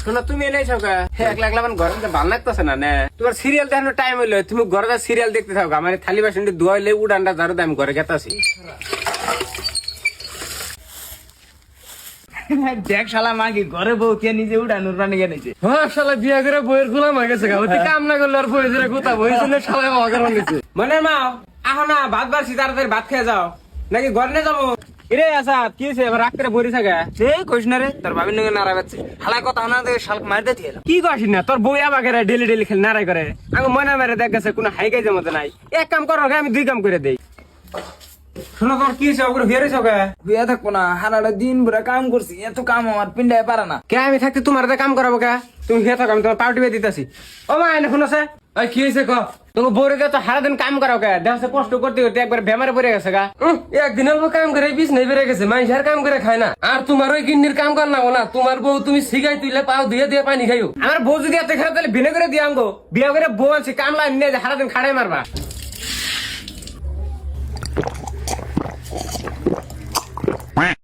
শোনো তুমি এনেই থাকা একলা একলা ঘরে ভালো লাগতেছে না নে তোমার সিরিয়াল দেখানোর টাইম হইলো তুমি ঘরে সিরিয়াল দেখতে থাকো আমার থালি বাসন ধোয়াইলে উড়ানটা ঝাড়ু আমি ঘরে গেতাছি দেখ শালা মাগি ঘরে বউ কে নিজে উড়ানোর রানি গেছে। হ্যাঁ শালা বিয়া করে বইয়ের গোলাম হয়ে গেছে কাম না করলে আর বই ধরে কোথা বই জন্য শালা অকারণ নিচ্ছে মনে মা আহ না ভাত বাড়ছি তাড়াতাড়ি ভাত খেয়ে যাও নাকি ঘরে নিয়ে যাবো রে আসা কি হয়েছে এবার রাগ করে বই থাকে এই কইস না রে তোর ভাবির নগে নাড়া বাচ্ছে হালা কথা না দেখে শালক মার দিতে এলো। কি কইছিস না তোর বই আমাকে ডেলি ডেলি খেলে নাড়াই করে আমি মনে মেরে দেখ গেছে কোনো হাই কাজের মতো নাই এক কাম করো আমি দুই কাম করে দেই শোনো তোর কি হয়েছে ওগুলো ফেরেছ বিয়া থাকবো না হারাটা দিন পুরা কাম করছি এত কাম আমার পিন্ডায় পারে না। কে আমি থাকতে তোমার কাম করাবো কে তুমি খেয়ে থাকো আমি তোমার পাউটি বেয়ে দিতেছি ও মা এনে শুনেছে ওই কি হয়েছে তোমাকে বউরে তো সারাদিন কাম করাও কে দেখছে কষ্ট করতে করতে একবার বেমারে পড়ে গেছে গা একদিন অল্প কাম করে বিষ নেই বেড়ে গেছে মানুষের কাম করে খায় না আর তোমার ওই গিন্নির কাম কর না না তোমার বউ তুমি শিখাই তুইলে পাও দিয়ে দিয়ে পানি খাইও আমার বউ যদি এত খারাপ তাহলে বিনে করে দিয়ে আনবো বিয়ে করে বউ আনছি কামলা নিয়ে সারাদিন খাড়াই মারবা